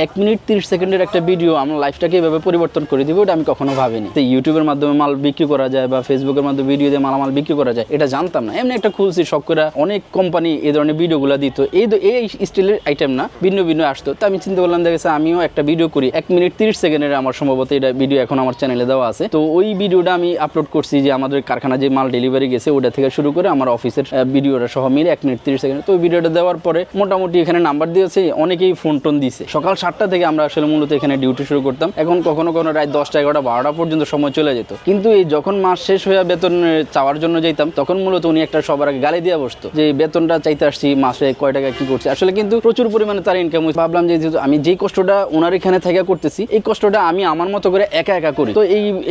1 minute 30 সেকেন্ডের একটা video আমার লাইফটাকে এভাবে পরিবর্তন করে দিবে ওটা আমি কখনো ভাবিনি। তো ইউটিউবের মাধ্যমে মাল বিক্রি করা যায় বা ফেসবুকের মাধ্যমে ভিডিও দিয়ে মালামাল বিক্রি করা যায় এটা জানতাম না। এমনি একটা খুলছি শখ করে, অনেক কোম্পানি এই ধরনের ভিডিওগুলো দিত, এই স্টিলের আইটেম না, ভিন্ন ভিন্ন আসতো। তো আমি চিন্তা করলাম, দেখেছে আমিও একটা ভিডিও করি 1 মিনিট 30 সেকেন্ডের, আমার সম্ভবত এটা ভিডিও এখন আমার চ্যানেলে দেওয়া আছে। তো ওই ভিডিওটা আমি আপলোড করছি যে আমাদের কারখানা যে মাল ডেলিভারি গেছে ওটা থেকে শুরু করে আমার অফিসের ভিডিওটা সহ মিলে 1 মিনিট 30 সেকেন্ড। তো ওই ভিডিওটা দেওয়ার পরে মোটামুটি এখানে নাম্বার দিয়েছে, অনেকেই ফোন টোন দিছে। সকাল 7টা থেকে আমরা আসলে মূলত এখানে ডিউটি শুরু করতাম। এখন কখনো কখনো রাত 10টা 11টা 12টা পর্যন্ত সময় চলে যেত। কিন্তু এই যখন মাস শেষ হয়ে বেতন চাওয়ার জন্য যেতাম তখন মূলত উনি একটা সবার আগে গালি দিয়ে বসতো যে বেতনটা চাইতে আসছি, মাসে কয় টাকা কি করছে। আসলে কিন্তু প্রচুর পরিমাণে তার ইনকাম হয়েছে। ভাবলাম যে আমি যেই কষ্টটা ওনার এখানে থেকে করতেছি এই কষ্টটা আমি আমার মতো করে একা একা করি। তো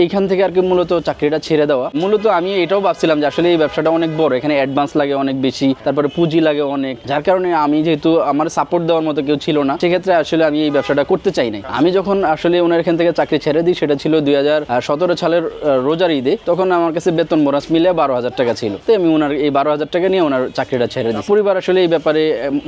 এইখান থেকে আর কি মূলত চাকরিটা ছেড়ে দেওয়া। মূলত আমি এটাও ভাবছিলাম যে আসলে এই ব্যবসাটা অনেক বড়, এখানে অ্যাডভান্স লাগে অনেক বেশি, তারপরে পুঁজি লাগে অনেক, যার কারণে আমি যেহেতু আমার সাপোর্ট দেওয়ার মতো কেউ ছিল না, সেক্ষেত্রে আসলে আমি এই ব্যবসাটা করতে চাই নাই। আমি যখন আসলে ওনার এখান থেকে চাকরি ছেড়ে দিই সেটা ছিল 2017 সালের রোজার ঈদে। তখন আমার কাছে বেতন বোনাস মিলে 12,000 টাকা ছিল। তো আমি ওনার এই 12,000 টাকা নিয়ে ওনার চাকরিটা ছেড়ে দিই। পরিবার আসলে এই ব্যাপারে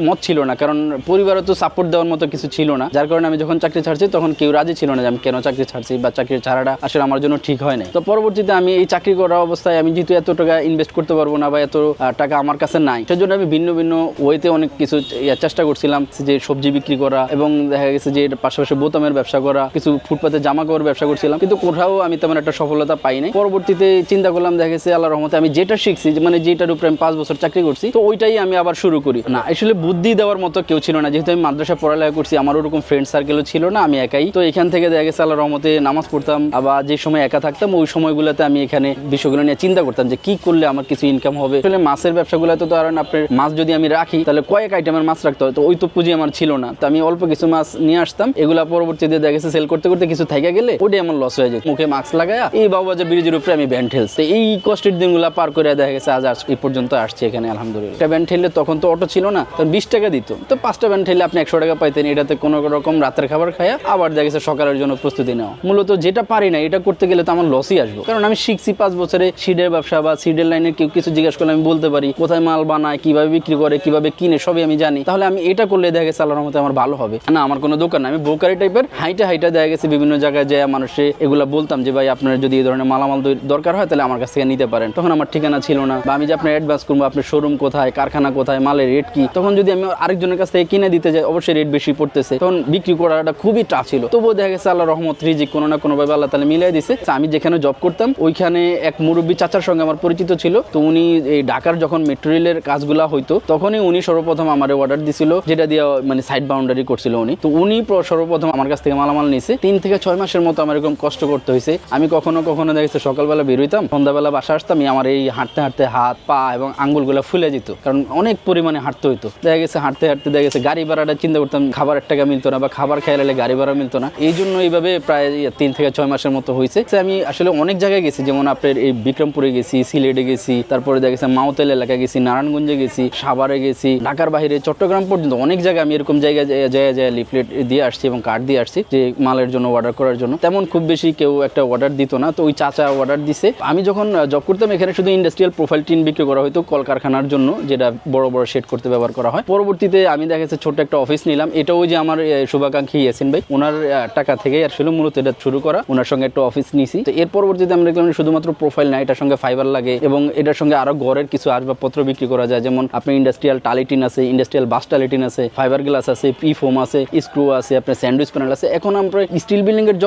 মত ছিল না, কারণ পরিবারও তো সাপোর্ট দেওয়ার মতো কিছু ছিল না, যার কারণে আমি যখন চাকরি ছাড়ছি তখন কেউ রাজি ছিল না যে আমি কেন চাকরি ছাড়ছি বা চাকরি ছাড়াটা আসলে আমার জন্য ঠিক হয় না। তো পরবর্তীতে আমি এই চাকরি করা অবস্থায় আমি যেহেতু এত টাকা ইনভেস্ট করতে পারবো না বা এত টাকা আমার কাছে নাই, সেজন্য আমি ভিন্ন ভিন্ন ওয়েতে অনেক কিছু চেষ্টা করছিলাম, যে সবজি বিক্রি করা এবং দেখা গেছে যে পাশাপাশি বোতামের ব্যবসা করা, কিছু ফুটপাতে জামা কাপড় ব্যবসা করছিলাম, কিন্তু কোথাও আমি তেমন একটা সফলতা পাই নাই। পরবর্তীতে চিন্তা করলাম, দেখা গেছে আল্লাহর রহমতে আমি যেটা শিখছি, মানে যেটার উপরে আমি 5 বছর চাকরি করছি, তো ওইটাই আমি আবার শুরু করি। না আসলে বুদ্ধি দেওয়ার মতো কেউ ছিল না, যেহেতু আমি মাদ্রাসা পড়ালেখা করছি, আমার ওরকম ফ্রেন্ড সার্কেলও ছিল না, আমি একাই। তো এখান থেকে দেখা গেছে আল্লাহর রহমতে নামাজ পড়তাম, আবার যে সময় একা থাকতাম ওই সময়গুলোতে আমি এখানে বিষয়গুলো নিয়ে চিন্তা করতাম যে কি করলে আমার কিছু ইনকাম হবে। আসলে মাছের ব্যবসাগুলোতে তো আর আপনার মাছ যদি আমি রাখি তাহলে কয়েক আইটেমের মাছ রাখতে হয়, তো ওই তো পুঁজি আমার ছিল না। তো আমি অল্প কিছু মাছ নিয়ে আসতাম, এগুলা পরবর্তীতে দেখা গেছে সেল করতে করতে কিছু থেকে গেলে ওটাই আমার লস হয়ে যেত। মুখে মাস্ক লাগায়া এই বাবুবাজার ব্রিজের উপরে আমি ব্যান্ড ঠেলছি। এই কষ্টের দিনগুলো পার করে দেখা গেছে আজ এই পর্যন্ত আসছে এখানে আলহামদুলিল্লাহ। একটা ব্যান্ড ঠেললে তখন তো অটো ছিল না, তো 20 টাকা দিত, তো 5টা ব্যান্ড ঠেললে আপনি 100 টাকা পাইতেন। এটাতে কোনো রকম রাতের খাবার খায়া আবার দেখা গেছে সকালের জন্য প্রস্তুতি নেওয়া। মূলত যেটা পারি না এটা করতে গেলে তো আমার লসই আসবে, কারণ আমি শিখছি 5 বছরে সিডের ব্যবসা বা সিডের লাইনের কেউ কিছু জিজ্ঞাসা করলে আমি বলতে পারি, কোথায় মাল বানায়, কিভাবে বিক্রি করে, কিভাবে কিনে, সবই আমি জানি। তাহলে আমি এটা করলে দেখা গেছে আল্লাহর রহমতে আমার ভালো হবে না। আমার কোনো দোকান না, আমি বোকারি টাইপের হাইটা দেখা গেছে বিভিন্ন জায়গায় যায় মানুষে এগুলা বলতাম যে ভাই আপনার যদি এই ধরনের মালামাল দরকার হয় তাহলে আমার কাছ থেকে নিতে পারেন। তখন আমার ঠিকানা ছিল না, বা আমি যে আপনার অ্যাডভান্স করবো, আপনার শোরুম কোথায়, কারখানা কোথায়, মালের রেট কি, তখন যদি আমি আরেকজনের কাছ থেকে কিনে দিতে যাই অবশ্যই রেট বেশি পড়তেছে, তখন বিক্রি করাটা খুবই টাফ ছিল। তবুও দেখা গেছে আল্লাহ রহমত রিজিক কোনো না কোনোভাবে আল্লাহ তাআলা মিলাই দিছে। আমি যেখানে জব করতাম ওইখানে এক মুরব্বী চাচার সঙ্গে আমার পরিচিত ছিল। তো উনি এই ঢাকার যখন মেট্রো রেলের কাজগুলা হইতো তখনই উনি সর্বপ্রথম আমার অর্ডার দিছিল, যেটা দিয়ে মানে সাইড বাউন্ডারি করছিল উনি। তো উনি সর্বপ্রথম আমার কাছ থেকে মালামাল নিছে। 3 থেকে 6 মাসের মতো আমার এরকম কষ্ট করতে হয়েছে। আমি কখনো কখনো দেখেছি সকালবেলা বেরোইতাম, সন্ধ্যাবেলা বাসা আসতাম, আমার এই হাঁটতে হাঁটতে হাত পা এবং আঙ্গুলগুলো ফুলে যেত, কারণ অনেক পরিমাণে হাঁটতে হইতো। দেখা গেছে হাঁটতে হাঁটতে দেখা গেছে গাড়ি ভাড়াটা চিন্তা করতাম, খাবার টাকা মিলতো না বা খাবার খেয়ালে গাড়ি ভাড়া মিলতো না। এই জন্য এইভাবে প্রায় 3 থেকে 6 মাসের মতো হয়েছে। আমি আসলে অনেক জায়গায় গেছি, যেমন আপনার এই বিক্রমপুরে গেছি, সিলেটে গেছি, তারপরে দেখা গেছে মাওতেল এলাকায় গেছি, নারায়ণগঞ্জে গেছি, সাভারে গেছি, ঢাকার বাইরে চট্টগ্রাম পর্যন্ত অনেক জায়গায় আমি এরকম জায়গায় যায় লিফলেট দিয়ে আসছি এবং কার্ড দিয়ে আসছি যে মালের জন্য অর্ডার করার জন্য। তেমন খুব বেশি কেউ একটা অর্ডার দিত না, তো ওই চাচা অর্ডার দিছে। আমি যখন জব করতাম এখানে শুধু ইন্ডাস্ট্রিয়াল প্রোফাইল টিন বিক্রি করা হতো কলকারখানার জন্য, যেটা বড় বড় শেড করতে ব্যবহার করা হয়। পরবর্তীতে আমি দেখা গেছে ছোট্ট একটা অফিস নিলাম, এটাও যে আমার শুভাকাঙ্ক্ষী ইয়াসিন ভাই ওনার টাকা থেকেই আসলে মূলত এটা শুরু করা, ওনার সঙ্গে একটা অফিস নিছি। তো এর পরবর্তীতে আমরা দেখলাম শুধুমাত্র প্রোফাইল না, এটার সঙ্গে ফাইবার লাগে এবং এটার সঙ্গে আরো ঘরের কিছু আসবাবপত্র বিক্রি করা যায়, যেমন আপনার ইন্ডাস্ট্রিয়াল টালিটিন আছে, ইন্ডাস্ট্রিয়াল বাস টালিটিন আছে, ফাইবার গ্লাস আছে, পি ফোম আছে, স্ক্রু আছে, আপনার স্যান্ডউইচ প্যানেল আছে। এখন আমরা স্টিল বিল্ডিং এর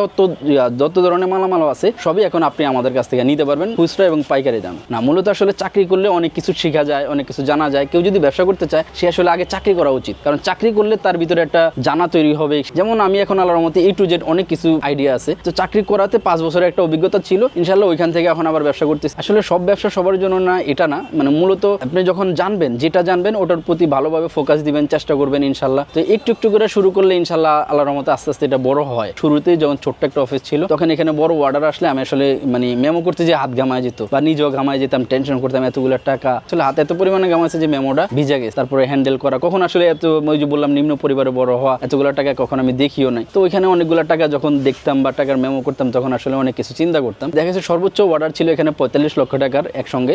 যত ধরনের মালামাল আছে সবই এখন আপনি আমাদের কাছ থেকে নিতে পারবেন খুচরা এবং পাইকারি দাম। না মূলত আসলে চাকরি করলে অনেক কিছু শেখা যায়, অনেক কিছু জানা যায়। কেউ যদি ব্যবসা করতে চায় সে আসলে আগে চাকরি করা উচিত, কারণ চাকরি করলে তার ভিতরে একটা জানা তৈরি হবে। যেমন আমি এখন আল্লাহর রহমতে A to Z অনেক কিছু আইডিয়া আছে। তো চাকরি করাতে 5 বছরের একটা অভিজ্ঞতা ছিল, ইনশাআল্লাহ ওইখান থেকে এখন আবার ব্যবসা করতেছি। আসলে সব ব্যবসা সবার জন্য না এটা না, মানে মূলত আপনি যখন জানবেন, যেটা জানবেন ওটার প্রতি ভালোভাবে ফোকাস দিবেন, চেষ্টা করবেন ইনশাআল্লাহ। তো একটু একটু করে শুরু করলে ইনশাআল্লাহ আল্লাহর রহমতে আস্তে আস্তে এটা বড় হয়। শুরুতে যখন ছোট্ট একটা অফিস ছিল তখন এখানে বড় অর্ডার আসলে আমি আসলে মানে মেমো করতে যে হাত ঘামায় যেত বা নিজেও ঘামায় যেতাম, টেনশন করতাম এতগুলো টাকা। আসলে হাতে এত পরিমাণে ঘামাইছে যে মেমোটা ভিজে গেছে। তারপরে হ্যান্ডেল করা, কখন আসলে এত ওই যে বললাম নিম্ন পরিবারে বড় হওয়া, এতগুলো টাকা কখন আমি দেখিও নাই। তো ওইখানে অনেকগুলো টাকা যখন দেখতাম বা টাকার মেমো করতাম তখন আসলে অনেক কিছু চিন্তা করতাম। দেখা গেছে সর্বোচ্চ অর্ডার ছিল এখানে 45 লক্ষ টাকার একসঙ্গে।